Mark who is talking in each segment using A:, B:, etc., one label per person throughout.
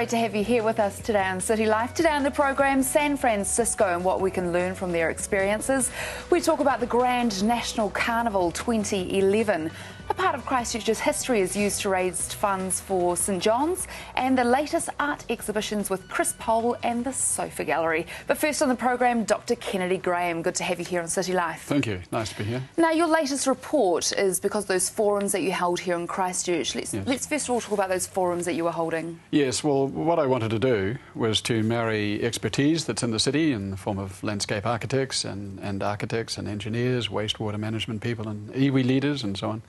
A: great to have you here with us today on City Life. Today on the programme, San Francisco and what we can learn from their experiences. We talk about the Grand National Carnival 2011. A part of Christchurch's history is used to raise funds for St John's, and the latest art exhibitions with Chris Pole and the Sofa Gallery. But first on the programme, Dr. Kennedy Graham. Good to have you here on City Life.
B: Thank you. Nice to be here.
A: Now, your latest report is because of those forums that you held here in Christchurch. Let's first of all talk about those forums that you were holding.
B: Yes, well, what I wanted to do was to marry expertise that's in the city in the form of landscape architects and engineers, wastewater management people and iwi leaders and so on,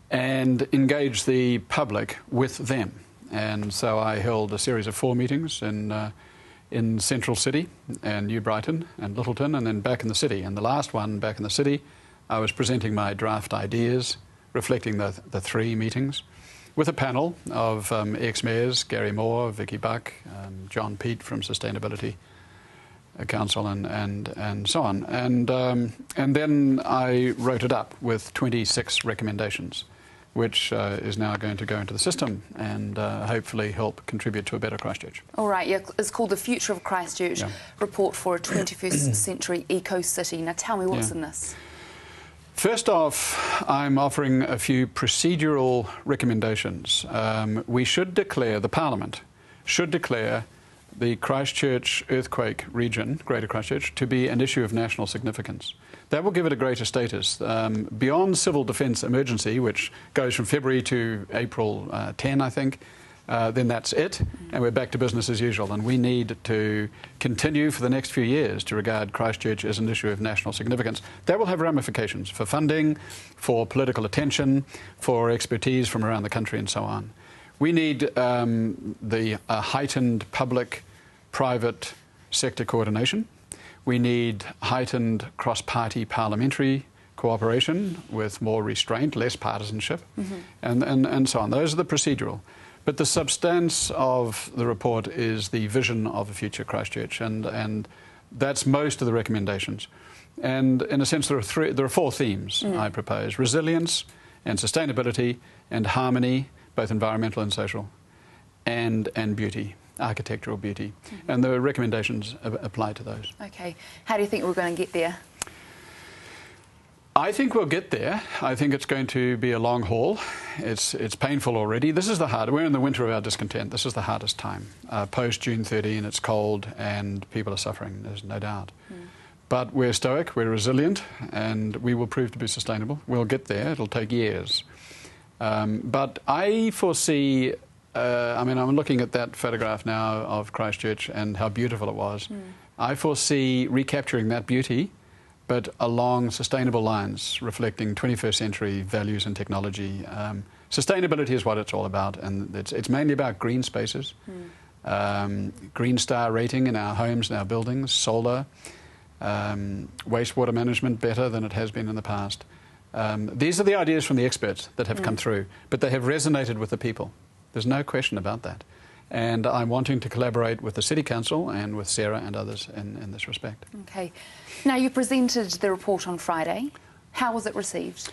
B: and engage the public with them. And so I held a series of 4 meetings in Central City and New Brighton and Littleton, and then back in the city. And the last one back in the city, I was presenting my draft ideas, reflecting the 3 meetings, with a panel of ex-mayors, Gary Moore, Vicky Buck, John Peet from Sustainability Council and so on. And then I wrote it up with 26 recommendations, which is now going to go into the system and hopefully help contribute to a better Christchurch.
A: All right, yeah, it's called The Future of Christchurch, Report for a 21st Century Eco-City. Now tell me what's in this.
B: First off, I'm offering a few procedural recommendations. We should declare, the Parliament should declare the Christchurch earthquake region, Greater Christchurch, to be an issue of national significance. That will give it a greater status. Beyond civil defence emergency, which goes from February to April 10, I think, then that's it, and we're back to business as usual. And we need to continue for the next few years to regard Christchurch as an issue of national significance. That will have ramifications for funding, for political attention, for expertise from around the country and so on. We need the heightened public-private sector coordination. We need heightened cross-party parliamentary cooperation with more restraint, less partisanship, and so on. Those are the procedural. But the substance of the report is the vision of a future Christchurch, and that's most of the recommendations. And in a sense, there are 4 themes I propose: resilience and sustainability and harmony, both environmental and social, and beauty, architectural beauty. And the recommendations apply to those. Okay.
A: How do you think we're going to get there?
B: I think we'll get there. I think it's going to be a long haul. It's painful already. This is the hard. We're in the winter of our discontent. This is the hardest time. Post June 30, and it's cold, and people are suffering. There's no doubt. But we're stoic. We're resilient, and we will prove to be sustainable. We'll get there. It'll take years. But I foresee. I mean, I'm looking at that photograph now of Christchurch and how beautiful it was. I foresee recapturing that beauty, but along sustainable lines, reflecting 21st century values and technology. Sustainability is what it's all about, and it's mainly about green spaces, green star rating in our homes and our buildings, solar, wastewater management better than it has been in the past. These are the ideas from the experts that have come through, but they have resonated with the people. There's no question about that. And I'm wanting to collaborate with the City Council and with Sarah and others in this respect. Okay.
A: Now, you presented the report on Friday. How was it received?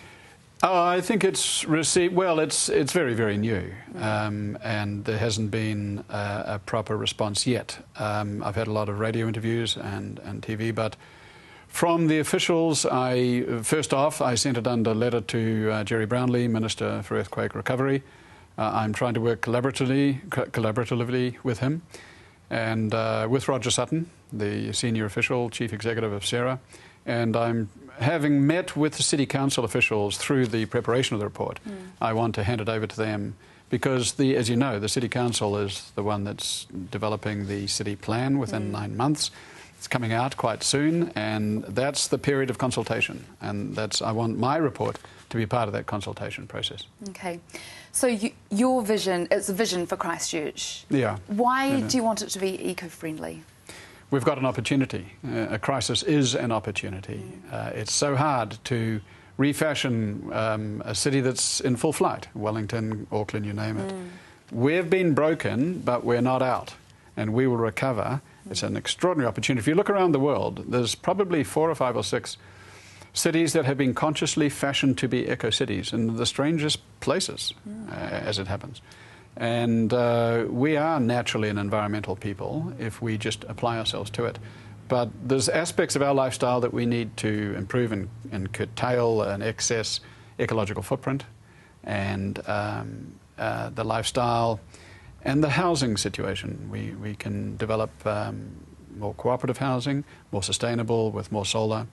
B: I think it's received well. It's very, very new, and there hasn't been a proper response yet. I've had a lot of radio interviews and TV, but from the officials, first off, I sent it under letter to Jerry Brownlee, Minister for Earthquake Recovery. I'm trying to work collaboratively with him and with Roger Sutton, the senior official, chief executive of Sarah. And I'm having met with the City Council officials through the preparation of the report. I want to hand it over to them because, as you know, the City Council is the one that's developing the city plan within 9 months. It's coming out quite soon, and that's the period of consultation. And I want my report to be part of that consultation process.
A: Okay. So your vision, it's a vision for Christchurch.
B: Yeah.
A: Why do you want it to be eco-friendly?
B: We've got an opportunity. A crisis is an opportunity. It's so hard to refashion a city that's in full flight. Wellington, Auckland, you name it. We've been broken, but we're not out, and we will recover. It's an extraordinary opportunity. If you look around the world, there's probably 4 or 5 or 6 cities that have been consciously fashioned to be eco-cities in the strangest places, as it happens. And we are naturally an environmental people if we just apply ourselves to it. But there's aspects of our lifestyle that we need to improve and curtail an excess ecological footprint, and the lifestyle and the housing situation. We can develop more cooperative housing, more sustainable, with more solar.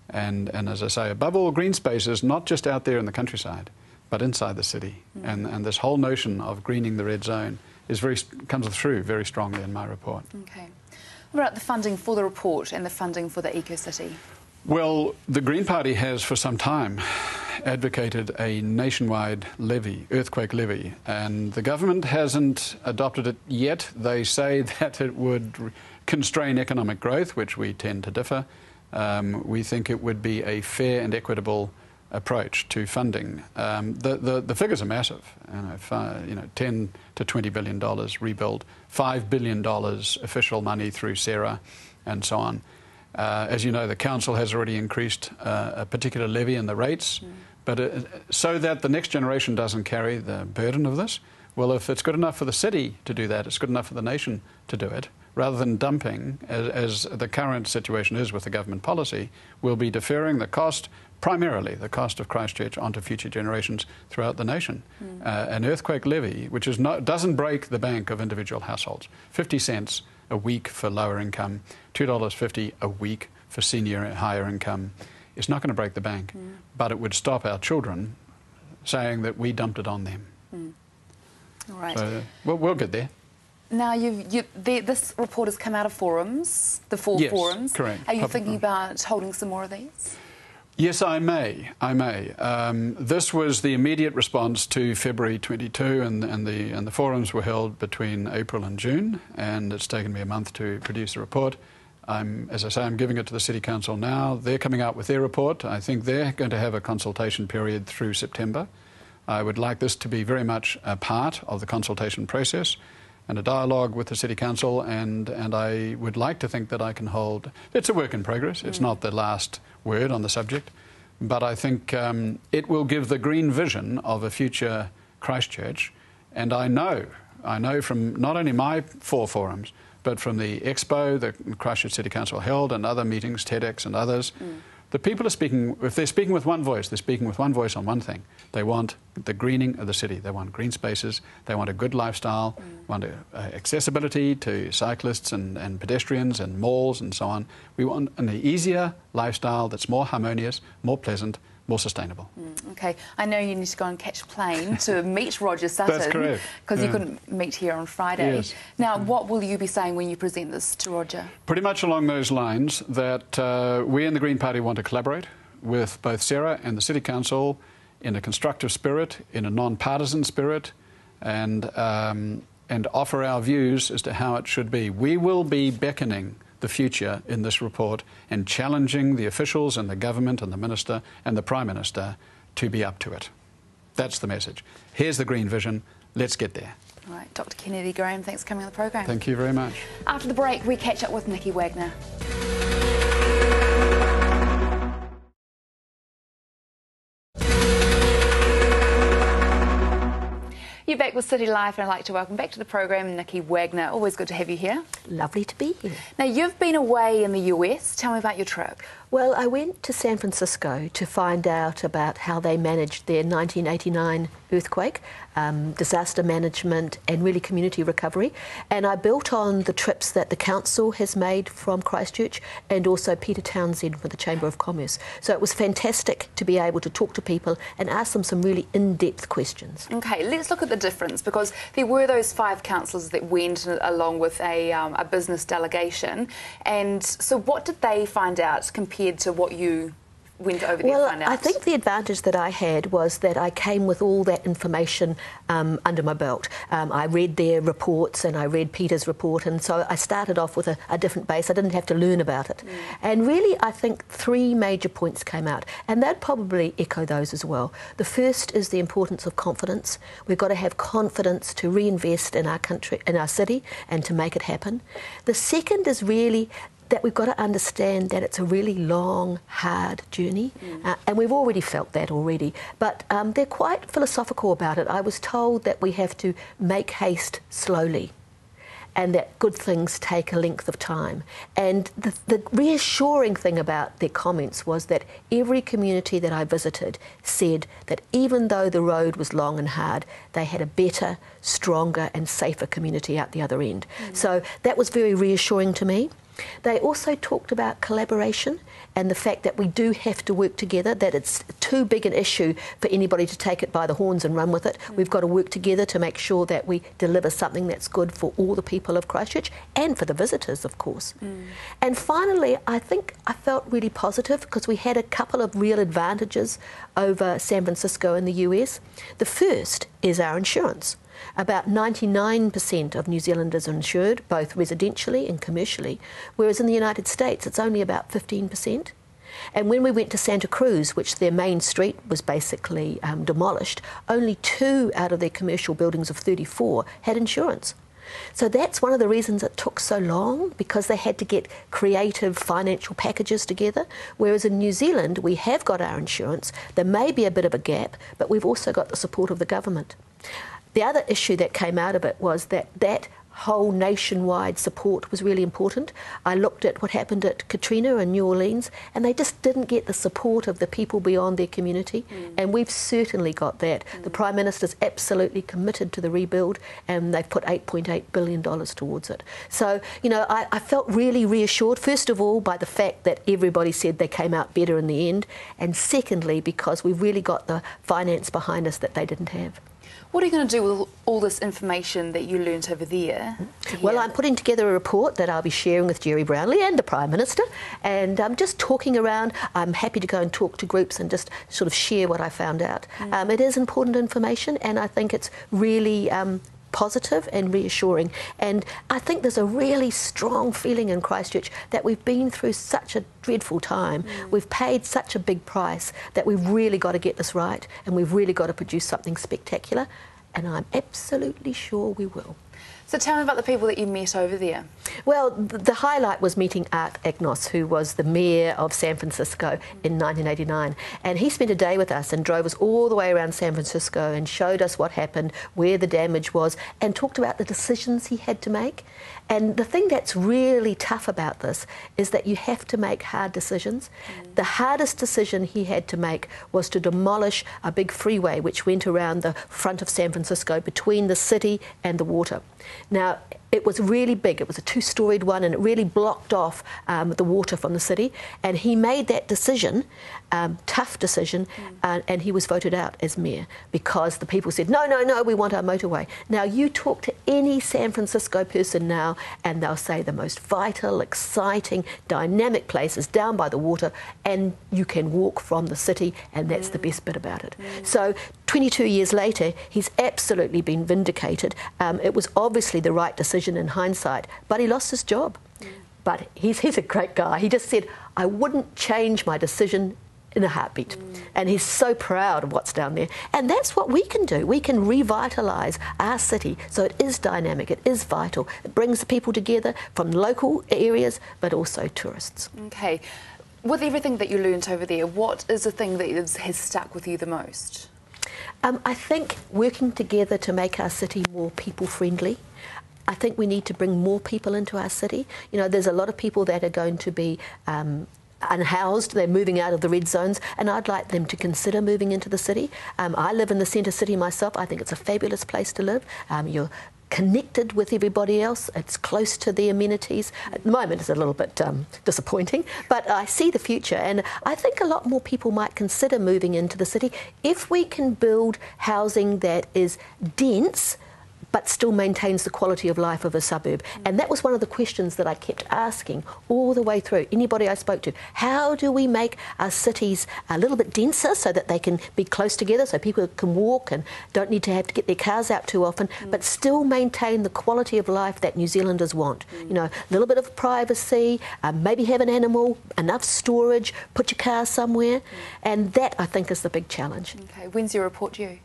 B: And as I say, above all, green spaces, not just out there in the countryside, but inside the city. And this whole notion of greening the red zone comes through very strongly in my report.
A: Okay. What about the funding for the report and the funding for the eco-city?
B: Well, the Green Party has for some time advocated a nationwide levy, earthquake levy, and the government hasn't adopted it yet. They say that it would constrain economic growth, which we tend to differ. We think it would be a fair and equitable approach to funding. The figures are massive. $10 to $20 billion rebuild, $5 billion official money through SERA, and so on. As you know, the council has already increased a particular levy and the rates, but so that the next generation doesn't carry the burden of this. Well, if it's good enough for the city to do that, it's good enough for the nation to do it. Rather than dumping, as the current situation is with the government policy, we'll be deferring the cost, primarily the cost of Christchurch, onto future generations throughout the nation. An earthquake levy, which doesn't break the bank of individual households, 50 cents a week for lower income, $2.50 a week for senior and higher income, is not going to break the bank, but it would stop our children saying that we dumped it on them.
A: All right.
B: So we'll get there.
A: Now, this report has come out of forums, the four forums.
B: Correct.
A: Are you thinking about holding some more of these?
B: Yes, I may. This was the immediate response to February 22, and the forums were held between April and June, and it's taken me a month to produce a report. As I say, I'm giving it to the City Council now. They're coming out with their report. I think they're going to have a consultation period through September. I would like this to be very much a part of the consultation process and a dialogue with the City Council, and I would like to think that I can hold... It's a work in progress. It's not the last word on the subject, but I think it will give the green vision of a future Christchurch, and I know from not only my 4 forums, but from the Expo that Christchurch City Council held and other meetings, TEDx and others, the people are speaking, if they're speaking with one voice, they're speaking with one voice on one thing. They want the greening of the city. They want green spaces. They want a good lifestyle, want accessibility to cyclists and pedestrians and malls and so on. We want an easier lifestyle that's more harmonious, more pleasant, more sustainable.
A: Okay, I know you need to go and catch a plane to meet Roger Sutton.
B: That's correct.
A: Because you couldn't meet here on Friday.
B: Yes.
A: Now, what will you be saying when you present this to Roger?
B: Pretty much along those lines, that we in the Green Party want to collaborate with both SERA and the City Council in a constructive spirit, in a non-partisan spirit, and offer our views as to how it should be. We will be beckoning the future in this report and challenging the officials and the government and the Minister and the Prime Minister to be up to it. That's the message. Here's the green vision. Let's get there.
A: All right, Dr. Kennedy Graham, thanks for coming on the programme.
B: Thank you very much.
A: After the break, we catch up with Nicky Wagner. You're back with City Life, and I'd like to welcome back to the programme Nicky Wagner. Always good to have you here.
C: Lovely to be here.
A: Now, you've been away in the US. Tell me about your trip.
C: Well, I went to San Francisco to find out about how they managed their 1989 earthquake, disaster management and really community recovery. And I built on the trips that the council has made from Christchurch and also Peter Townsend with the Chamber of Commerce. So it was fantastic to be able to talk to people and ask them some really in-depth questions.
A: OK, let's look at the difference, because there were those 5 councillors that went along with a business delegation. And so what did they find out compared to what you went over there to find out?
C: Well, I think the advantage that I had was that I came with all that information under my belt. I read their reports and I read Peter's report, and so I started off with a different base. I didn't have to learn about it. And really, I think 3 major points came out, and they'd probably echo those as well. The first is the importance of confidence. We've got to have confidence to reinvest in our country, in our city, and to make it happen. The second is really that we've got to understand that it's a really long, hard journey, and we've already felt that already. But they're quite philosophical about it. I was told that we have to make haste slowly, and that good things take a length of time. And the reassuring thing about their comments was that every community that I visited said that even though the road was long and hard, they had a better, stronger and safer community out the other end. So that was very reassuring to me. They also talked about collaboration and the fact that we do have to work together, that it's too big an issue for anybody to take it by the horns and run with it. We've got to work together to make sure that we deliver something that's good for all the people of Christchurch and for the visitors, of course. And finally, I think I felt really positive because we had a couple of real advantages over San Francisco and the US. The first is our insurance. About 99% of New Zealanders are insured, both residentially and commercially, whereas in the United States it's only about 15%. And when we went to Santa Cruz, which their main street was basically demolished, only 2 out of their commercial buildings of 34 had insurance. So that's one of the reasons it took so long, because they had to get creative financial packages together, whereas in New Zealand we have got our insurance. There may be a bit of a gap, but we've also got the support of the government. The other issue that came out of it was that whole nationwide support was really important. I looked at what happened at Katrina in New Orleans, and they just didn't get the support of the people beyond their community, and we've certainly got that. The Prime Minister's absolutely committed to the rebuild, and they've put $8.8 billion towards it. So, you know, I felt really reassured, first of all, by the fact that everybody said they came out better in the end, and secondly, because we've really got the finance behind us that they didn't have.
A: What are you going to do with all this information that you learnt over there?
C: Well, I'm putting together a report that I'll be sharing with Jerry Brownlee and the Prime Minister, and I'm just talking around. I'm happy to go and talk to groups and just sort of share what I found out. It is important information, and I think it's really positive and reassuring. And I think there's a really strong feeling in Christchurch that we've been through such a dreadful time. We've paid such a big price that we've really got to get this right, and we've really got to produce something spectacular, and I'm absolutely sure we will.
A: So tell me about the people that you met over there.
C: Well, the highlight was meeting Art Agnos, who was the mayor of San Francisco in 1989. And he spent a day with us and drove us all the way around San Francisco and showed us what happened, where the damage was, and talked about the decisions he had to make. And the thing that's really tough about this is that you have to make hard decisions. The hardest decision he had to make was to demolish a big freeway which went around the front of San Francisco between the city and the water. Now, it was really big. It was a 2-storied one, and it really blocked off the water from the city. And he made that decision, tough decision, and he was voted out as mayor because the people said, no, no, no, we want our motorway. Now, you talk to any San Francisco person now, and they'll say the most vital, exciting, dynamic place is down by the water, and you can walk from the city, and that's the best bit about it. So 22 years later, he's absolutely been vindicated. It was obviously the right decision in hindsight, but he lost his job. But he's a great guy. He just said, I wouldn't change my decision in a heartbeat. And he's so proud of what's down there. And that's what we can do. We can revitalise our city so it is dynamic, it is vital. It brings the people together from local areas, but also tourists.
A: Okay. With everything that you learnt over there, what is the thing that has stuck with you the most?
C: I think working together to make our city more people-friendly. I think we need to bring more people into our city. You know, there's a lot of people that are going to be unhoused. They're moving out of the red zones, and I'd like them to consider moving into the city. I live in the centre city myself. I think it's a fabulous place to live. You're connected with everybody else. It's close to the amenities. At the moment it's a little bit disappointing, but I see the future, and I think a lot more people might consider moving into the city if we can build housing that is dense but still maintains the quality of life of a suburb. And that was one of the questions that I kept asking all the way through. Anybody I spoke to, how do we make our cities a little bit denser so that they can be close together, so people can walk and don't need to have to get their cars out too often, but still maintain the quality of life that New Zealanders want? You know, a little bit of privacy, maybe have an animal, enough storage, put your car somewhere, and that I think is the big challenge.
A: Okay, when's your report due?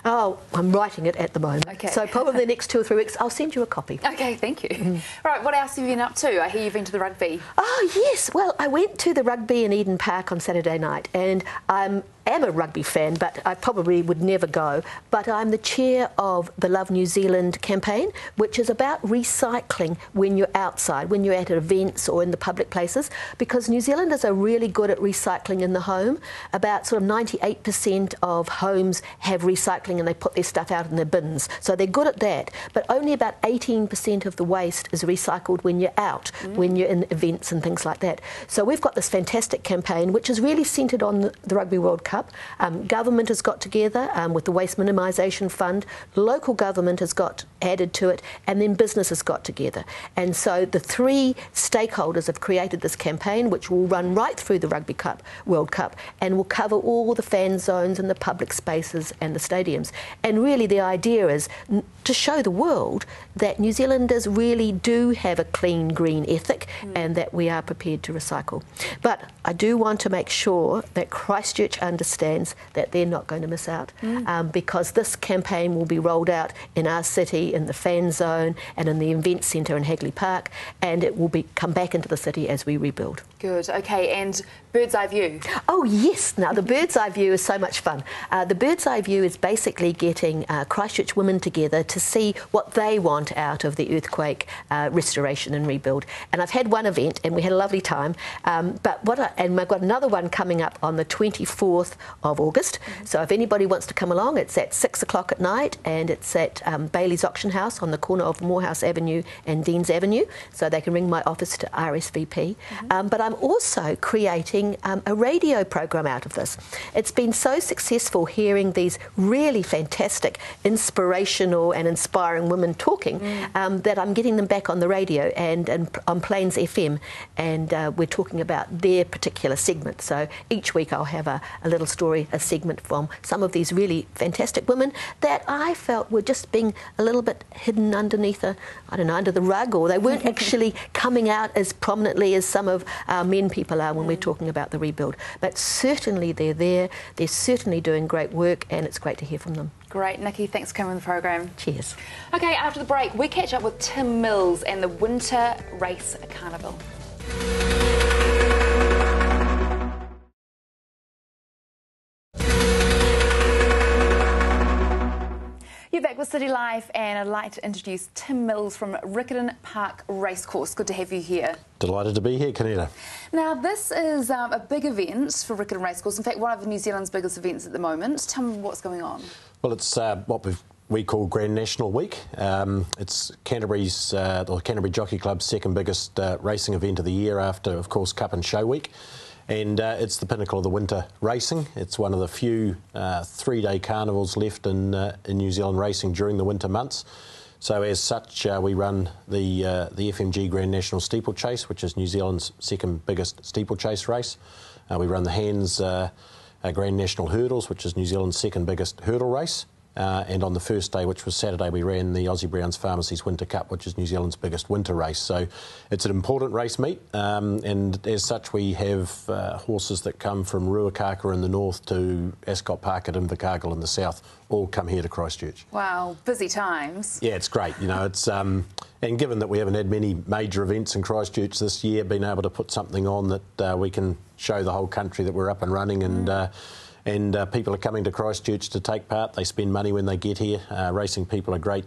C: Oh, I'm writing it at the moment.
A: Okay.
C: So probably the next 2 or 3 weeks, I'll send you a copy.
A: Okay, thank you. Right, what else have you been up to? I hear you've been to the rugby.
C: Oh, yes. Well, I went to the rugby in Eden Park on Saturday night, and I'm a rugby fan, but I probably would never go. But I'm the chair of the Love New Zealand campaign, which is about recycling when you're outside, when you're at events or in the public places, because New Zealanders are really good at recycling in the home. About sort of 98% of homes have recycling and they put their stuff out in their bins. So they're good at that. But only about 18% of the waste is recycled when you're out, when you're in events and things like that. So we've got this fantastic campaign, which is really centred on the Rugby World Cup. Government has got together with the Waste Minimisation Fund, local government has got added to it, and then business has got together. And so the 3 stakeholders have created this campaign, which will run right through the Rugby World Cup, and will cover all the fan zones and the public spaces and the stadiums. And really the idea is to show the world that New Zealanders really do have a clean, green ethic and that we are prepared to recycle. But I do want to make sure that Christchurch understands that they're not going to miss out because this campaign will be rolled out in our city, in the fan zone and in the event centre in Hagley Park, and it will come back into the city as we rebuild.
A: Good, okay, and bird's eye view?
C: Oh yes, now the bird's eye view is so much fun. The bird's eye view is basically getting Christchurch women together to see what they want out of the earthquake restoration and rebuild. And I've had one event and we had a lovely time, and I've got another one coming up on the 24th of August. So if anybody wants to come along, it's at 6 o'clock at night and it's at Bailey's Auction House on the corner of Morehouse Avenue and Deans Avenue. So they can ring my office to RSVP. But I'm also creating a radio program out of this. It's been so successful hearing these really fantastic, inspirational and inspiring women talking that I'm getting them back on the radio and on Plains FM, and we're talking about their particular segment. So each week I'll have a little story, a segment from some of these really fantastic women that I felt were just being a little bit hidden underneath under the rug, or they weren't actually coming out as prominently as some of our men people are when we're talking about the rebuild. But certainly they're there, they're certainly doing great work, and it's great to hear from them.
A: Great, Nicky, thanks for coming on the program.
C: Cheers.
A: Okay, after the break, we catch up with Tim Mills and the Winter Race Carnival. You're back with City Life, and I'd like to introduce Tim Mills from Riccarton Park Racecourse. Good to have you here.
D: Delighted to be here, Kaneda.
A: Now, this is a big event for Riccarton Racecourse. In fact, one of New Zealand's biggest events at the moment. Tell me what's going on.
D: Well, it's what we call Grand National Week. It's Canterbury Jockey Club's second biggest racing event of the year after, of course, Cup and Show Week. And it's the pinnacle of the winter racing. It's one of the few 3-day carnivals left in New Zealand racing during the winter months. So as such, we run the FMG Grand National Steeplechase, which is New Zealand's second biggest steeplechase race. We run the Hands Grand National Hurdles, which is New Zealand's second biggest hurdle race. And on the first day, which was Saturday, we ran the Aussie Browns Pharmacies Winter Cup, which is New Zealand's biggest winter race. So it's an important race meet, and as such we have horses that come from Ruakaka in the north to Ascot Park at Invercargill in the south, all come here to Christchurch.
A: Wow, busy times.
D: Yeah, it's great. You know, it's and given that we haven't had many major events in Christchurch this year, being able to put something on that we can show the whole country that we're up and running, and people are coming to Christchurch to take part. They spend money when they get here. Racing people are great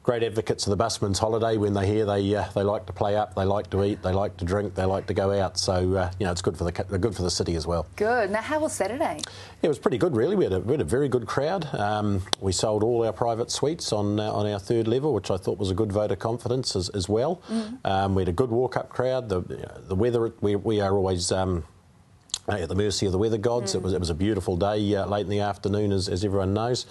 D: advocates of the busman's holiday. When they're here, they like to play up, they like to eat, they like to drink, they like to go out. So you know, it's good for the city as well. Good.
A: Now, how was Saturday?
D: It was pretty good, really. We had a very good crowd. We sold all our private suites on our third level, which I thought was a good vote of confidence as well. We had a good walk-up crowd. The weather, we are always at the mercy of the weather gods. It was a beautiful day late in the afternoon, as everyone knows.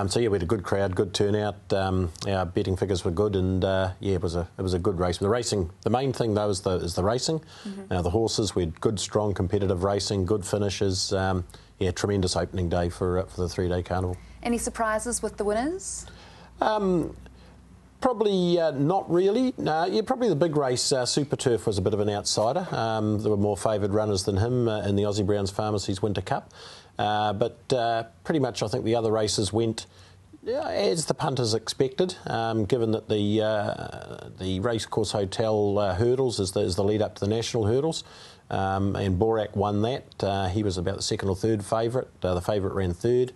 D: So yeah, we had a good crowd, good turnout. Our betting figures were good, and yeah, it was a good race. The racing, the main thing though is the racing. The horses, we had good, strong, competitive racing, good finishes. Yeah, tremendous opening day for the 3-day carnival. Any surprises with the winners? Probably not really. No, yeah, probably the big race, Super Turf, was a bit of an outsider. There were more favoured runners than him in the Aussie Browns Pharmacies Winter Cup. but pretty much I think the other races went as the punters expected, given that the Racecourse Hotel hurdles is the lead up to the national hurdles, and Borak won that. He was about the second or third favourite. The favourite ran third,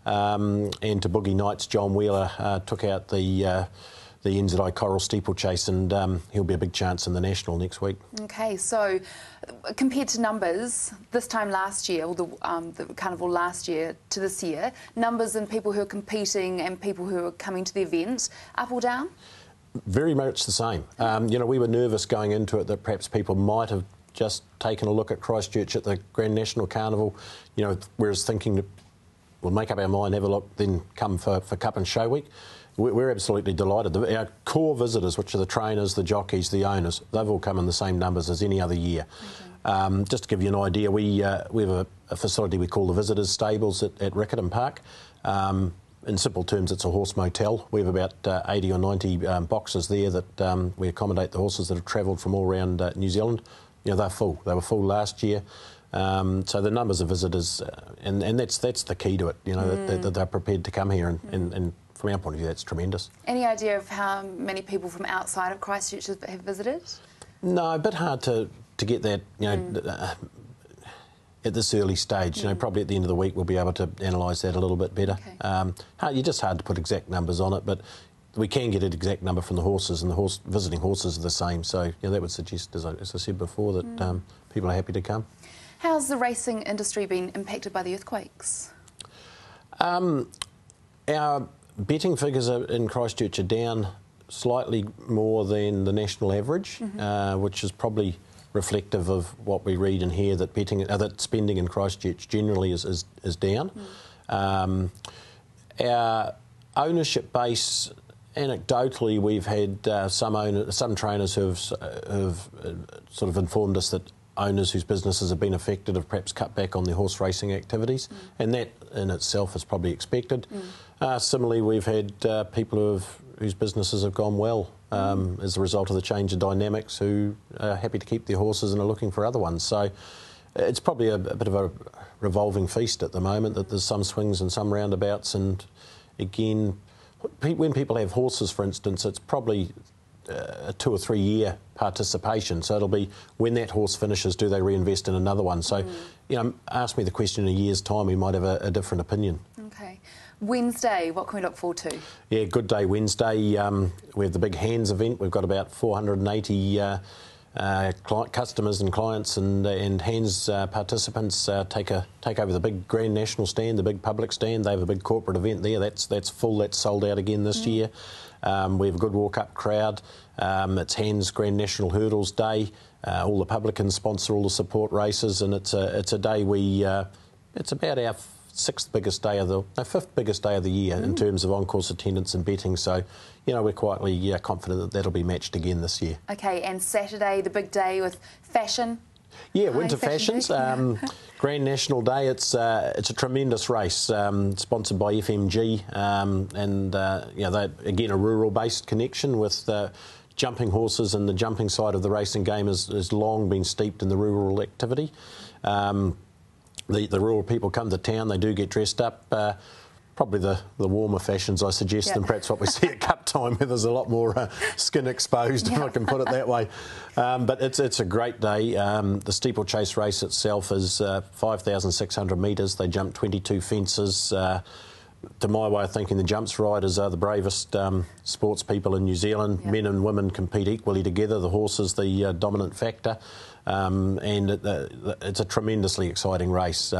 D: and to Boogie Nights, John Wheeler took out the NZI Coral Steeplechase, and he'll be a big chance in the national next week.
A: Okay, so compared to numbers this time last year, or the carnival last year to this year, numbers in people who are competing and people who are coming to the event, up or down?
D: Very much the same. You know, we were nervous going into it that perhaps people might have just taken a look at Christchurch at the Grand National Carnival, you know, whereas thinking that we'll make up our mind, have a look, then come for Cup and Show Week. We're absolutely delighted. Our core visitors, which are the trainers, the jockeys, the owners, they've all come in the same numbers as any other year. Okay. Just to give you an idea, we have a facility we call the Visitors Stables at Riccarton Park. In simple terms, it's a horse motel. We have about 80 or 90 boxes there that we accommodate the horses that have travelled from all around New Zealand. You know, they're full. They were full last year. So the numbers of visitors, and that's the key to it, you know, that they're prepared to come here, and from our point of view, that's tremendous. Any
A: idea of how many people from outside of Christchurch have visited?
D: No, a bit hard to get that, you know, at this early stage. You know, probably at the end of the week we'll be able to analyse that a little bit better. Okay. You're just hard to put exact numbers on it, but we can get an exact number from the horses, and the visiting horses are the same. So, you know, that would suggest, as I said before, that people are happy to come.
A: How's the racing industry been impacted by the earthquakes?
D: Our betting figures in Christchurch are down slightly more than the national average, which is probably reflective of what we read and hear, that that spending in Christchurch generally is down. Our ownership base, anecdotally, we've had some trainers who've sort of informed us that owners whose businesses have been affected have perhaps cut back on their horse racing activities, and that in itself is probably expected. Similarly, we've had people whose businesses have gone well as a result of the change of dynamics, who are happy to keep their horses and are looking for other ones. So it's probably a bit of a revolving feast at the moment, that there's some swings and some roundabouts, and again, when people have horses, for instance, it's probably a 2 or 3 year participation. So it'll be when that horse finishes, do they reinvest in another one? So, you know, ask me the question in a year's time, we might have a different opinion.
A: Okay. Wednesday, what can we look forward to?
D: Yeah, good day Wednesday. We have the big Hands event. We've got about 480 customers and clients and Hands participants take over the big Grand National stand, the big public stand. They have a big corporate event there. That's full. That's sold out again this year. We have a good walk-up crowd. It's Hands Grand National Hurdles Day. All the publicans sponsor all the support races, and it's a day it's about our fifth biggest day of the year in terms of on-course attendance and betting. So, you know, we're quietly confident that that'll be matched again this year.
A: Okay, and Saturday, the big day with fashion.
D: Yeah, Winter Fashions, Grand National Day. It's a tremendous race, sponsored by FMG, and you know, they again a rural-based connection with jumping horses, and the jumping side of the racing game has long been steeped in the rural activity. The rural people come to town. They do get dressed up. Probably the warmer fashions, I suggest, than perhaps what we see at Cup time, where there's a lot more skin exposed, if I can put it that way. But it's a great day. The steeplechase race itself is 5,600 metres. They jump 22 fences. To my way of thinking, the jumps riders are the bravest sports people in New Zealand. Men and women compete equally together. The horse is the dominant factor. And it's a tremendously exciting race.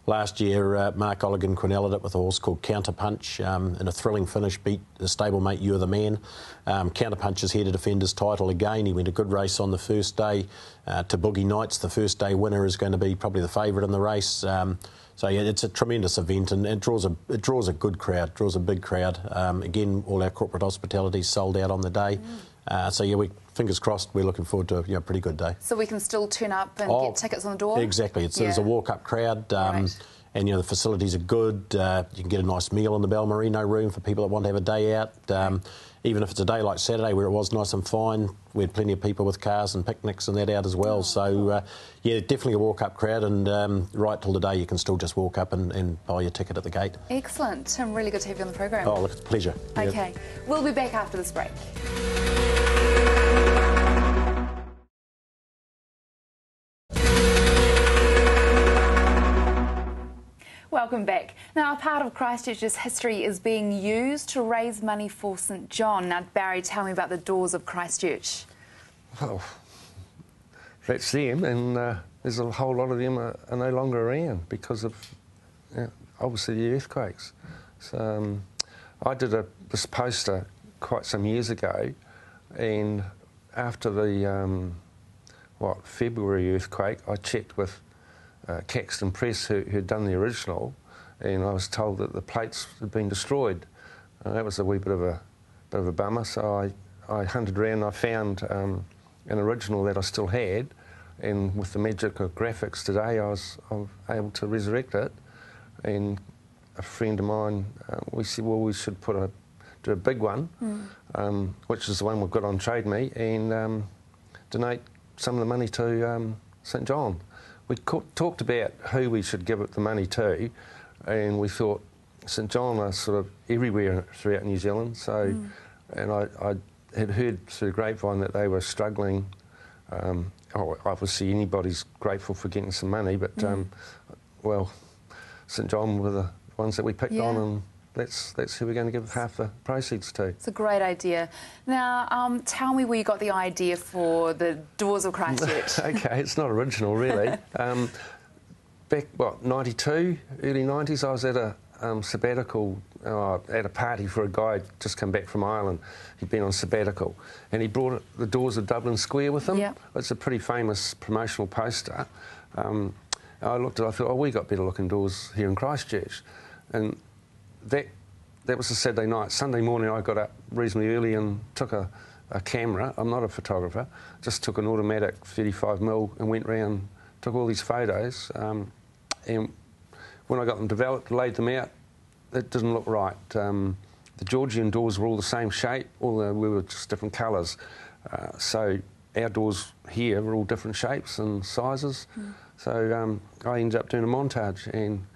D: Last year, Mark Olligan quineled it with a horse called Counterpunch. In a thrilling finish, beat the stablemate You're the Man. Counterpunch is here to defend his title again. He went a good race on the first day. To Boogie Nights, the first day winner, is going to be probably the favourite in the race. So yeah, it's a tremendous event, and it draws a good crowd, draws a big crowd. Again, all our corporate hospitality sold out on the day. So yeah, fingers crossed, we're looking forward to a pretty good day.
A: So we can still turn up and get tickets on the door?
D: Exactly. There's a walk-up crowd. and the facilities are good. You can get a nice meal in the Balmerino room for people that want to have a day out. Even if it's a day like Saturday where it was nice and fine, we had plenty of people with cars and picnics and that out as well. So, yeah, definitely a walk-up crowd, and right till the day you can still just walk up and buy your ticket at the gate.
A: Excellent. Tim, really good to have you on the program.
D: Oh, look, it's a pleasure.
A: Okay.
D: Yeah.
A: We'll be back after this break. Welcome back. Now, a part of Christchurch's history is being used to raise money for St John. Now, Barry, tell me about the Doors of Christchurch.
E: Well, that's them, and there's a whole lot of them are no longer around because of, obviously, the earthquakes. So I did this poster quite some years ago, and after the, February earthquake, I checked with Caxton Press, who'd done the original, and I was told that the plates had been destroyed. That was a wee bit of a bummer. So I hunted around and I found an original that I still had, and with the magic of graphics today, I was able to resurrect it. And a friend of mine, we said, well, we should do a big one, which is the one we've got on Trade Me, and donate some of the money to St John. We talked about who we should give it the money to, and we thought St John are sort of everywhere throughout New Zealand. So, and I had heard through the grapevine that they were struggling. Obviously, anybody's grateful for getting some money, but well, St John were the ones that we picked on, and that's who we're going to give half the proceeds to.
A: It's a great idea. Now, tell me where you got the idea for the Doors of Christchurch.
E: Okay, it's not original, really. Back, 92, early 90s, I was at a sabbatical, at a party for a guy who'd just come back from Ireland. He'd been on sabbatical, and he brought the Doors of Dublin Square with him. Yep. It's a pretty famous promotional poster. I looked at it, I thought, we got better looking doors here in Christchurch. And that was a Saturday night. Sunday morning I got up reasonably early and took a camera. I'm not a photographer. Just took an automatic 35mm and went round, took all these photos. And when I got them developed, laid them out, it didn't look right. The Georgian doors were all the same shape, although we were just different colours. So our doors here were all different shapes and sizes. So I ended up doing a montage, and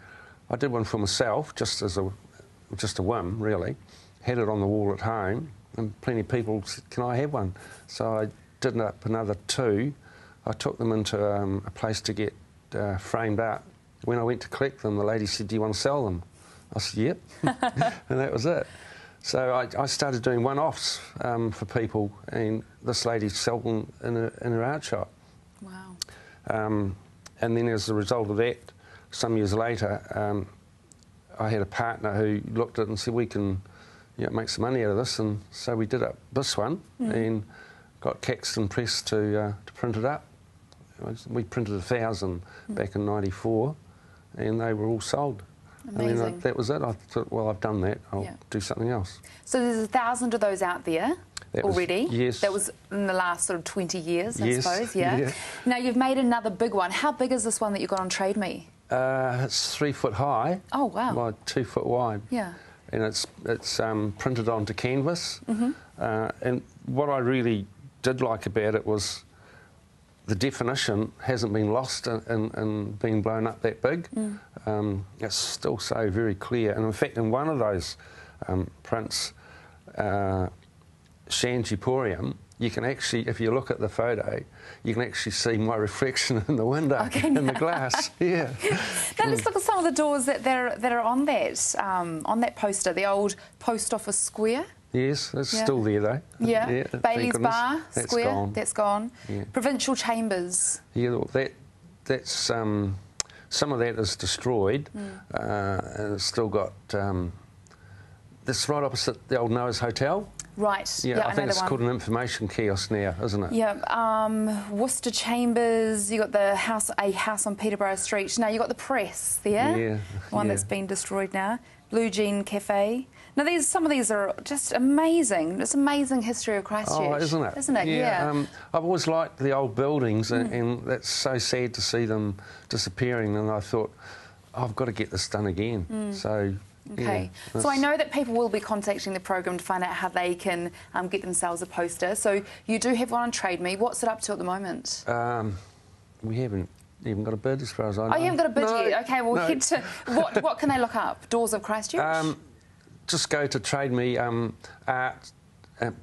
E: I did one for myself, just a whim, really. Had it on the wall at home, and plenty of people said, can I have one? So I did up another 2. I took them into a place to get framed up. When I went to collect them, the lady said, do you want to sell them? I said, yep. And that was it. So I started doing one-offs for people, and this lady sold them in her art shop.
A: Wow.
E: And then as a result of that, some years later, I had a partner who looked at it and said, we can make some money out of this, and so we did up this one and got Caxton Press to print it up. We printed 1,000 back in '94, and they were all sold.
A: Amazing.
E: And then that was it. I thought, well, I've done that, I'll do something else.
A: So there's 1,000 of those out there already?
E: Yes.
A: That was in the last sort of 20 years, I
E: yes.
A: suppose, yeah? Now, you've made another big one. How big is this one that you got on Trade Me?
E: It's 3 foot high.
A: Oh, wow.
E: By 2 foot wide.
A: Yeah.
E: And it's printed onto canvas. And what I really did like about it was the definition hasn't been lost and been blown up that big. It's still so very clear. And in fact, in one of those prints, Shanjiporium, you can actually, if you look at the photo, you can actually see my reflection in the window, in the glass. Yeah.
A: Now let's look at some of the doors that are on that poster. The old post office square.
E: Yes, it's still there though.
A: Yeah. Bailey's Bar Square.
E: Gone.
A: That's gone.
E: Yeah.
A: Provincial Chambers.
E: Yeah, that's some of that is destroyed, and it's still got. That's right opposite the old Noah's Hotel.
A: Right.
E: Yeah, I think it's
A: one.
E: called an information kiosk now, isn't it?
A: Yeah. Worcester Chambers. You got a house on Peterborough Street. Now you got the Press there.
E: Yeah.
A: One that's been destroyed now. Blue Jean Cafe. Now some of these are just amazing. It's amazing history of Christchurch.
E: Oh, isn't it?
A: Isn't it? Yeah.
E: I've always liked the old buildings, and that's so sad to see them disappearing. And I thought, I've got to get this done again. So.
A: Okay,
E: yeah,
A: so I know that people will be contacting the program to find out how they can get themselves a poster. So you do have one on Trade Me. What's it up to at the moment?
E: We haven't even got a bid as far as I know.
A: Oh, you haven't got a bid
E: No,
A: yet? Okay, well,
E: no.
A: head to... What can they look up? Doors of Christchurch?
E: Just go to Trade Me art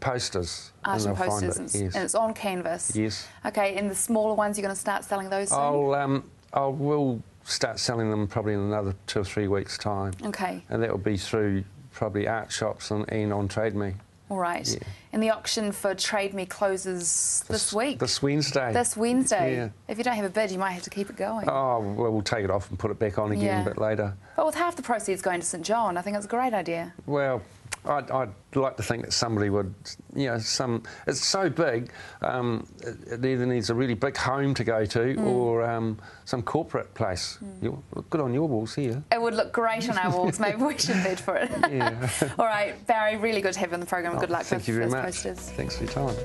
E: posters.
A: Art and
E: they'll
A: posters,
E: find it, yes.
A: and it's on canvas?
E: Yes.
A: Okay, and the smaller ones, you're going to start selling those soon?
E: I will start selling them probably in another 2 or 3 weeks' time.
A: Okay.
E: And that will be through probably art shops and on Trade Me.
A: All right.
E: Yeah.
A: And the auction for Trade Me closes this week?
E: This Wednesday.
A: This Wednesday?
E: Yeah.
A: If you don't have a bid, you might have to keep it going.
E: Oh, well, we'll take it off and put it back on again a bit later.
A: But with half the proceeds going to St John, I think it's a great idea.
E: Well, I'd like to think that somebody would, you know, it's so big, it either needs a really big home to go to or some corporate place. Good on your walls here.
A: It would look great on our walls. Maybe we should bid for it.
E: Yeah.
A: All right, Barry, really good to have you on the programme. Good luck with
E: Thank you very
A: those
E: much.
A: posters.
E: Thanks for your time.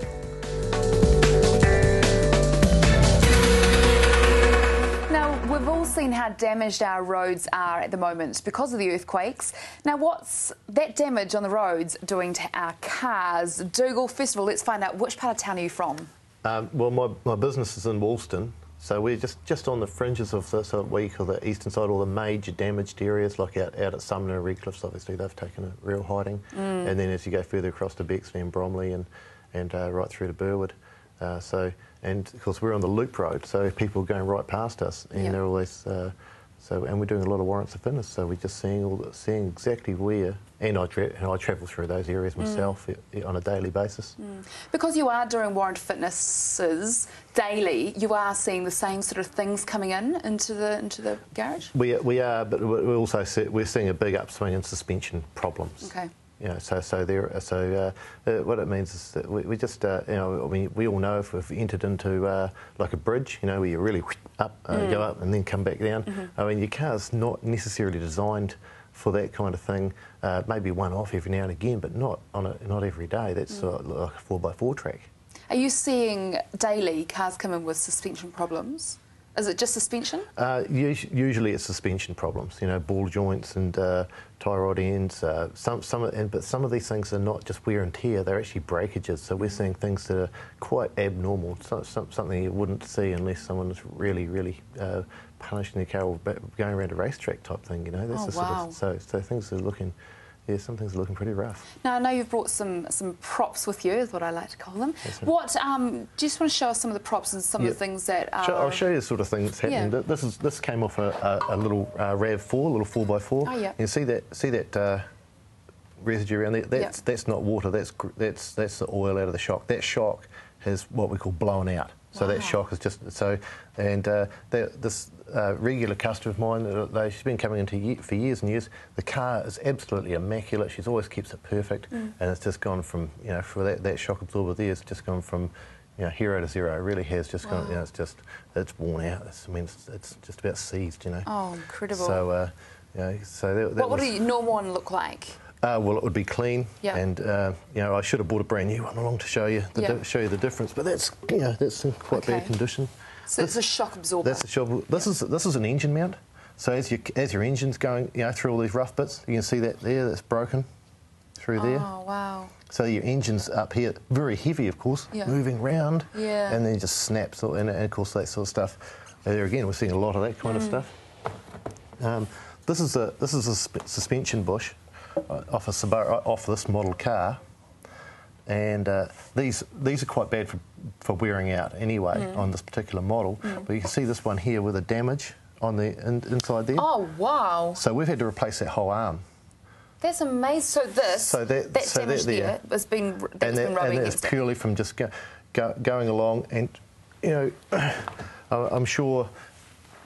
A: Now, we've all seen how damaged our roads are at the moment because of the earthquakes. Now, what's that damage on the roads doing to our cars? Dougal, first of all, let's find out which part of town are you from?
F: Well, my business is in Woolston, so we're just on the fringes of this week, or the eastern side, all the major damaged areas, like out at Sumner and Redcliffs, obviously they've taken a real hiding. And then as you go further across to Bexley and Bromley and right through to Burwood. And of course we're on the loop road, so people are going right past us, and they're always and we're doing a lot of warrants of fitness, so we're just seeing exactly where. And I travel through those areas myself on a daily basis.
A: Because you are doing warrant fitnesses daily, you are seeing the same sort of things coming into the garage.
F: We are, but we're seeing a big upswing in suspension problems.
A: Okay.
F: You know, what it means is that we just, you know, I mean, we all know if we've entered into like a bridge, you know, where you really go up and then come back down. I mean, your car's not necessarily designed for that kind of thing. Maybe one off every now and again, but not every day. That's like a 4x4 track. Are
A: you seeing daily cars come in with suspension problems? Is it just suspension?
F: Usually it's suspension problems, you know, ball joints and tie rod ends. But some of these things are not just wear and tear; they're actually breakages. So we're seeing things that are quite abnormal, something you wouldn't see unless someone was really punishing their car or going around a racetrack type thing. You know, that's the sort of, so things are looking. Yeah, some things are looking pretty rough.
A: Now, I know you've brought some props with you, is what I like to call them. Right. What, do you just want to show us some of the props and some of the things that are...
F: I'll show you the sort of thing that's happening. Yeah. This came off a little RAV4, a little 4x4.
A: Oh, yeah.
F: You see that residue around there? That's not water, that's the oil out of the shock. That shock has what we call blown out. So that shock is just... this regular customer of mine, she's been coming into for years and years. The car is absolutely immaculate. She's always keeps it perfect, and it's just gone from, you know, for that shock absorber there, it's just gone from, you know, hero to zero. It really has just gone. You know, it's worn out. It's just about seized, you know.
A: Oh, incredible.
F: So, you know,
A: what would a normal one look like?
F: Well, it would be clean, and you know, I should have bought a brand new one along to show you the difference. But that's, you know, that's in quite bad condition.
A: So it's a shock absorber.
F: That's a shock. This is an engine mount. So as your engine's going, you know, through all these rough bits, you can see that there, that's broken through there.
A: Oh wow!
F: So your engine's up here, very heavy, of course, moving round, and then it just snaps, and of course that sort of stuff. There again, we're seeing a lot of that kind of stuff. This is a suspension bush off a Subaru, off this model car. And these are quite bad for wearing out anyway on this particular model. But you can see this one here with a damage on the inside there.
A: Oh wow!
F: So we've had to replace that whole arm.
A: That's amazing. So that damage there has been rubbing against it.
F: And that's purely from just going along. And you know, I'm sure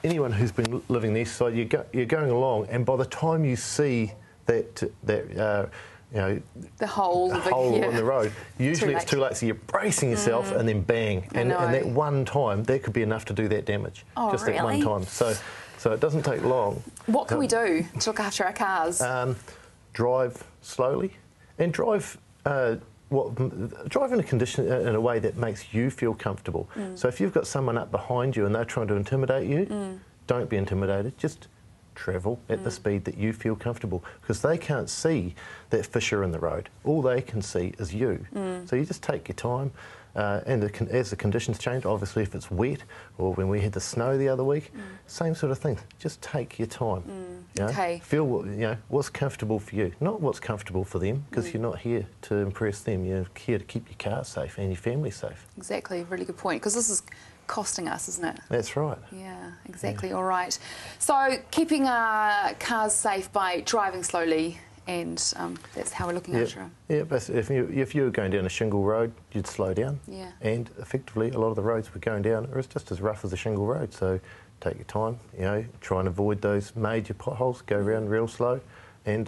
F: anyone who's been living this side, you're going along, and by the time you see that you know, the hole on the road. Usually it's too late, so you're bracing yourself and then bang. And that one time, that could be enough to do that damage.
A: Oh,
F: just
A: really?
F: that one time. So it doesn't take long.
A: What can we do to look after our cars?
F: Drive slowly and drive in a condition in a way that makes you feel comfortable. So if you've got someone up behind you and they're trying to intimidate you, don't be intimidated. Just travel at the speed that you feel comfortable, because they can't see that fissure in the road. All they can see is you. So you just take your time. And as the conditions change, obviously if it's wet, or when we had the snow the other week, same sort of thing. Just take your time. You know?
A: Okay.
F: Feel what's comfortable for you, not what's comfortable for them, because you're not here to impress them. You're here to keep your car safe and your family safe.
A: Exactly, really good point, because this is costing us, isn't it?
F: That's right.
A: Yeah, exactly. All right. So keeping our cars safe by driving slowly, and that's how we're looking after them.
F: Yeah, but if you were going down a shingle road, you'd slow down.
A: Yeah.
F: And effectively, a lot of the roads we're going down are just as rough as a shingle road. So take your time, try and avoid those major potholes, go around real slow, and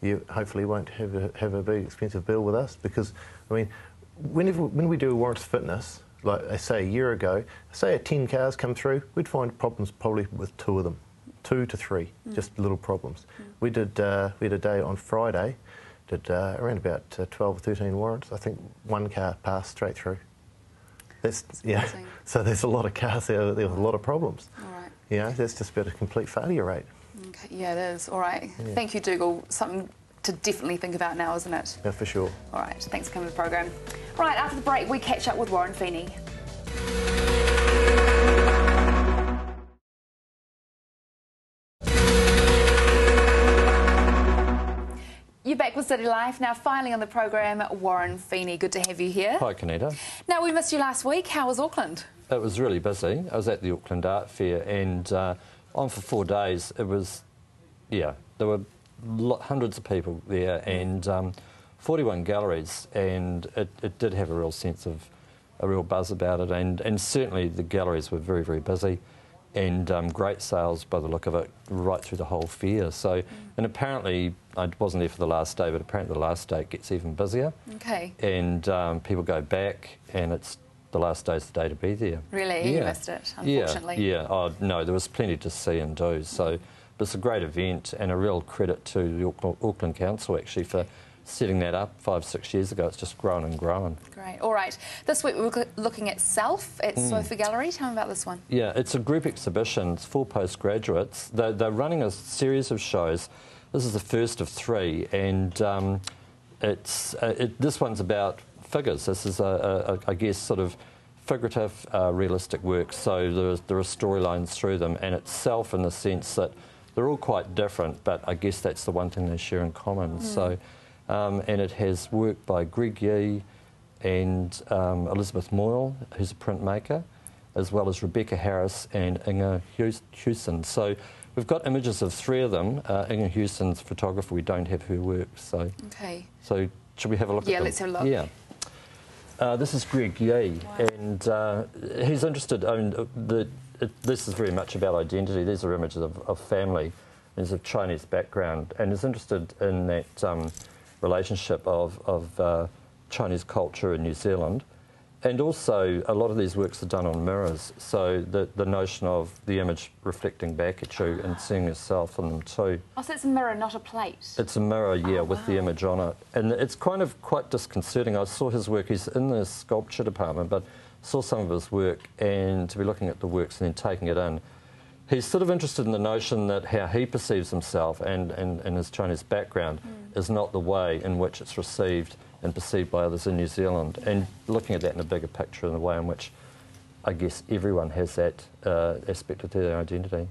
F: you hopefully won't have a big expensive bill with us, because, I mean, when we do a warrants fitness, like I say a year ago, say 10 cars come through, we'd find problems probably with 2 of them. 2 to 3, just little problems. We had a day on Friday, did around about 12 or 13 warrants. I think 1 car passed straight through. That's so there's a lot of cars there with a lot of problems.
A: All right.
F: That's just about a complete failure rate.
A: Okay, yeah, it is. All right.
F: Yeah.
A: Thank you, Dougal. Something to definitely think about now, isn't it?
F: Yeah, for sure.
A: All right, thanks for coming to the program. Right, after the break, we catch up with Warren Feeney. You're back with City Life. Now, finally on the program, Warren Feeney. Good to have you here.
G: Hi, Kanita.
A: Now, we missed you last week. How was Auckland?
G: It was really busy. I was at the Auckland Art Fair and on for 4 days. It was, there were hundreds of people there and 41 galleries, and it did have a real sense of a real buzz about it, and certainly the galleries were very, very busy. And great sales by the look of it right through the whole fair. So, and apparently, I wasn't there for the last day, but apparently the last day it gets even busier.
A: Okay.
G: And people go back, and it's the last day's the day to be there.
A: Really?
G: Yeah.
A: You missed it, unfortunately.
G: Yeah. Oh, no, there was plenty to see and do. So, but it's a great event, and a real credit to the Auckland Council actually for setting that up 5-6 years ago. It's just grown and grown.
A: Great. All right. This week we're looking at Self at Sofa Gallery. Tell me about this one.
G: Yeah, it's a group exhibition. It's for postgraduates. They're running a series of shows. This is the first of 3, and this one's about figures. This is, I guess, sort of figurative, realistic work. So there are storylines through them, and it's Self in the sense that they're all quite different, but I guess that's the one thing they share in common. So. And it has work by Greg Yee and Elizabeth Moyle, who's a printmaker, as well as Rebecca Harris and Inga Hewson. So we've got images of 3 of them. Inga Hewson's photographer, we don't have her work. So,
A: okay.
G: So should we have a look at them?
A: Yeah, let's have a look.
G: Yeah. This is Greg Yee, wow. And he's interested. I mean, this is very much about identity. These are images of family. He's of Chinese background, and is interested in that relationship of Chinese culture in New Zealand. And also, a lot of these works are done on mirrors, so the notion of the image reflecting back at you and seeing yourself in them too.
A: Oh, so it's a mirror, not a plate?
G: It's a mirror, yeah, with the image on it. And it's kind of quite disconcerting. I saw his work. He's in the sculpture department, but saw some of his work, and to be looking at the works and then taking it in. He's sort of interested in the notion that how he perceives himself and his Chinese background is not the way in which it's received and perceived by others in New Zealand, and looking at that in a bigger picture, in the way in which I guess everyone has that aspect of their identity.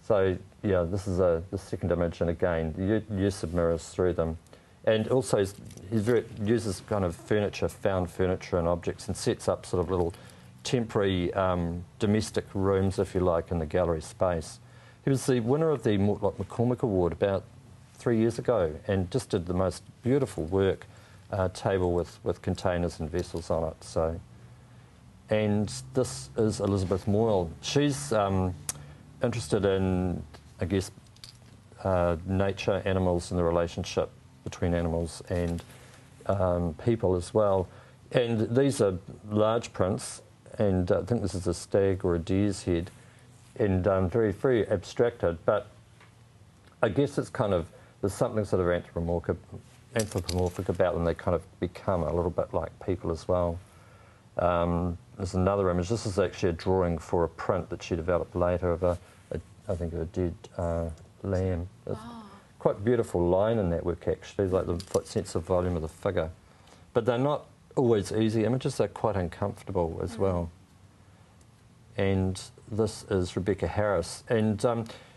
G: So, yeah, this is the second image, and again, the use of mirrors through them. And also, he uses kind of found furniture and objects, and sets up sort of little temporary domestic rooms, if you like, in the gallery space. He was the winner of the McCormick Award about 3 years ago, and just did the most beautiful work, table with containers and vessels on it. So, and this is Elizabeth Moyle. She's interested in, I guess, nature, animals, and the relationship between animals and people as well. And these are large prints. And I think this is a stag or a deer's head, and very, very abstracted. But I guess it's kind of, there's something sort of anthropomorphic about them. They kind of become a little bit like people as well. There's another image. This is actually a drawing for a print that she developed later of I think a dead lamb. Quite beautiful line in that work, actually, like the sense of volume of the figure. But they're not always easy images, they're quite uncomfortable as well. And this is Rebecca Harris. And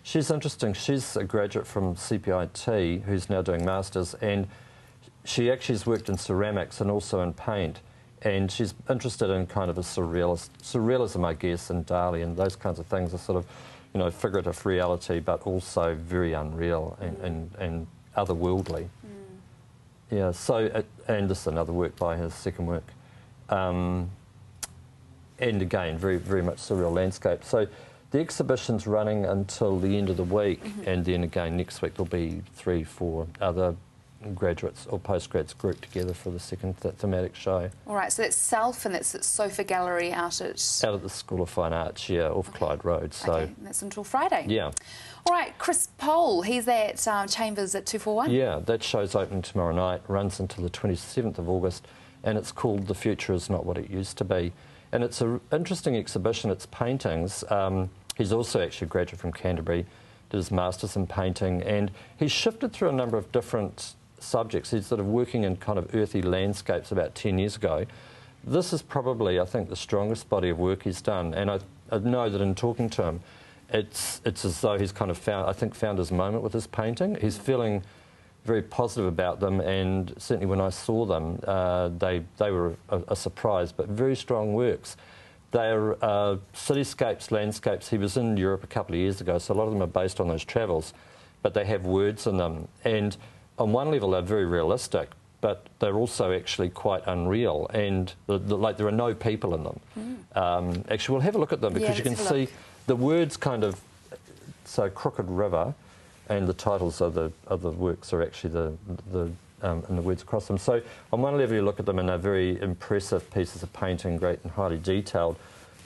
G: she's interesting. She's a graduate from CPIT who's now doing masters, and she actually has worked in ceramics and also in paint. And she's interested in kind of a surrealism, I guess, and Dali and those kinds of things, a sort of, you know, figurative reality, but also very unreal and otherworldly. Yeah, so, and this is another work by his second work. And again, very, very much surreal landscape. So the exhibition's running until the end of the week, and then again next week there'll be 3, 4 other graduates or postgrads grouped together for the second thematic show.
A: All right, so that's Self, and that's at Sofa Gallery out at
G: the School of Fine Arts, yeah, off Clyde Road. So
A: okay, that's until Friday.
G: Yeah.
A: All right, Chris Pole, he's at Chambers at 241.
G: Yeah, that show's opening tomorrow night, runs until the 27th of August, and it's called The Future Is Not What It Used to Be. And it's an interesting exhibition. It's paintings. He's also actually a graduate from Canterbury, did his masters in painting, and he's shifted through a number of different subjects. He's sort of working in kind of earthy landscapes about 10 years ago. This is probably, I think, the strongest body of work he's done, and I know that in talking to him, it's as though he's kind of found his moment with his painting. He's feeling very positive about them, and certainly when I saw them, they were a surprise, but very strong works. They're cityscapes, landscapes. He was in Europe a couple of years ago, so a lot of them are based on those travels, but they have words in them. And on one level, they're very realistic, but they're also actually quite unreal, and like there are no people in them. Actually, we'll have a look at them because you can see the words kind of, so Crooked River, and the titles of the works are actually and the words across them. So on one level you look at them and they're very impressive pieces of painting, great and highly detailed,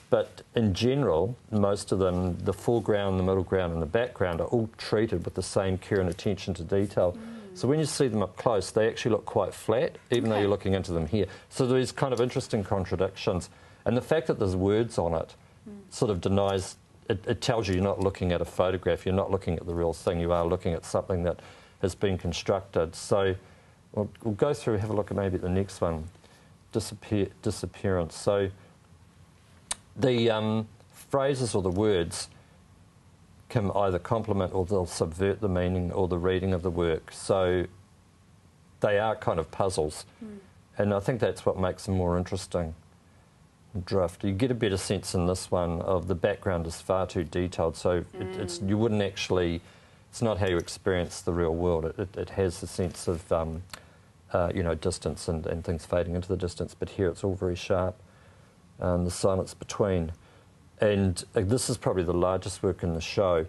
G: but in general most of them, the foreground, the middle ground and the background are all treated with the same care and attention to detail. So when you see them up close they actually look quite flat, even though you're looking into them here. So there's kind of interesting contradictions, and the fact that there's words on it sort of denies, it tells you you're not looking at a photograph, you're not looking at the real thing, you are looking at something that has been constructed. So we'll go through, have a look at maybe at the next one, Disappearance. So the phrases or the words can either complement or they'll subvert the meaning or the reading of the work. So they are kind of puzzles, and I think that's what makes them more interesting. Drift. You get a better sense in this one of the background is far too detailed, so you wouldn't actually, it's not how you experience the real world. It has a sense of, you know, distance and things fading into the distance, but here it's all very sharp, and the silence between. And this is probably the largest work in the show.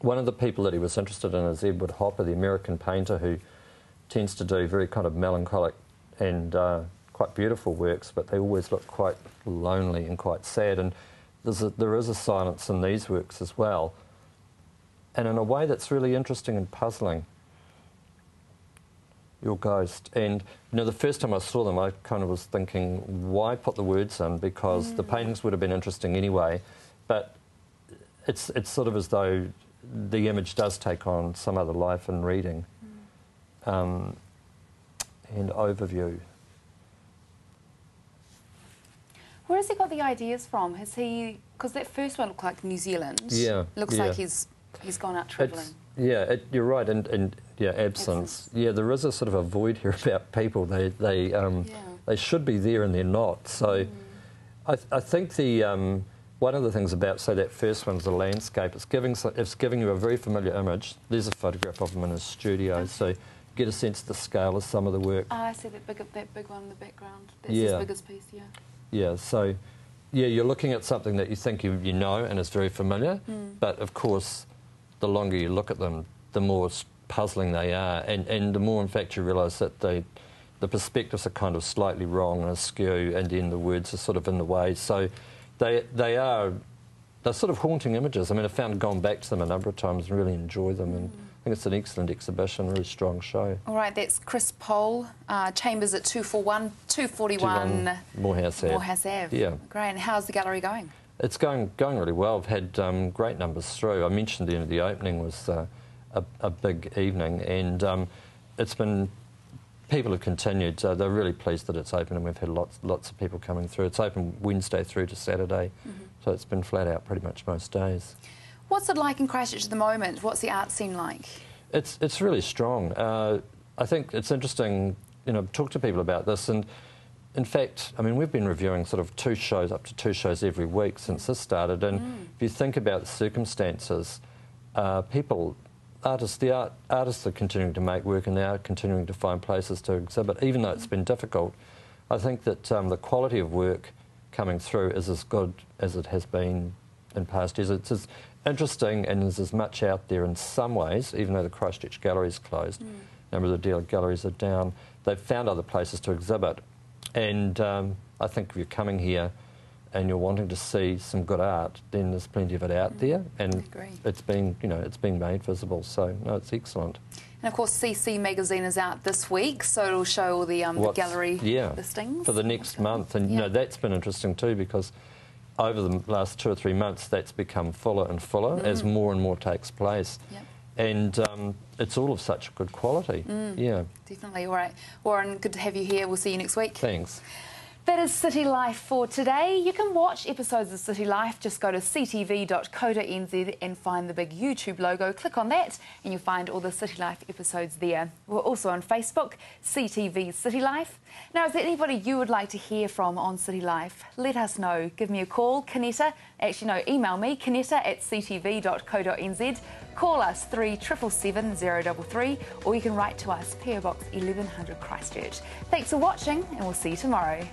G: One of the people that he was interested in is Edward Hopper, the American painter who tends to do very kind of melancholic and quite beautiful works, but they always look quite lonely and quite sad. And there is a silence in these works as well, and in a way that's really interesting and puzzling. Your Ghost. And you know, the first time I saw them I kind of was thinking, why put the words in, because the paintings would have been interesting anyway, but it's sort of as though the image does take on some other life in reading. And Overview.
A: Where has he got the ideas from? Has he, because that first one looked like New Zealand. Yeah. Looks like he's gone out travelling.
G: Yeah, you're right, and yeah, absence. Yeah, there is a sort of a void here about people. They should be there and they're not. So, I think the one of the things about, say, that first one is the landscape. It's giving you a very familiar image. There's a photograph of him in his studio, so you get a sense of the scale of some of the work.
A: I see that big one in the background. That's his biggest piece, yeah.
G: Yeah, so yeah, you're looking at something that you think you know and is very familiar, but of course, the longer you look at them, the more puzzling they are, and the more, in fact, you realise that the perspectives are kind of slightly wrong and askew, and then the words are sort of in the way. So they're sort of haunting images. I mean, I've gone back to them a number of times and really enjoy them, and I think it's an excellent exhibition, really strong show. All
A: right, that's Chris Pole, Chambers at 241, 241
G: Morehouse Ave.
A: Morehouse Ave.
G: Yeah.
A: Great, and how's the gallery going?
G: it's going really well. I've had great numbers through. I mentioned the opening was a big evening, and it's been. People have continued. They're really pleased that it's open, and we've had lots of people coming through. It's open Wednesday through to Saturday, so it's been flat out pretty much most days.
A: What's it like in Christchurch at the moment? What's the art scene like?
G: It's really strong. I think it's interesting, talk to people about this, and in fact, I mean, we've been reviewing sort of up to two shows every week since this started, and if you think about the circumstances, artists are continuing to make work, and they are continuing to find places to exhibit, even though it's been difficult. I think that the quality of work coming through is as good as it has been in past years. It's as interesting, and there's as much out there in some ways, even though the Christchurch Gallery is closed. A number of the dealer galleries are down. They've found other places to exhibit, and I think if you're coming here and you're wanting to see some good art, then there's plenty of it out there, and it's been made visible. So no, it's excellent.
A: And of course, CC magazine is out this week, so it'll show all the gallery listings
G: for the next month, and that's been interesting too, because over the last 2 or 3 months, that's become fuller and fuller as more and more takes place. And it's all of such good quality. Yeah.
A: Definitely. All right. Warren, good to have you here. We'll see you next week.
G: Thanks.
A: That is City Life for today. You can watch episodes of City Life. Just go to ctv.co.nz and find the big YouTube logo. Click on that and you'll find all the City Life episodes there. We're also on Facebook, CTV City Life. Now, is there anybody you would like to hear from on City Life? Let us know. Give me a call, Canetta. Actually, no, email me, canetta@ctv.co.nz. Call us 3777 033, or you can write to us, PO Box 1100 Christchurch. Thanks for watching, and we'll see you tomorrow.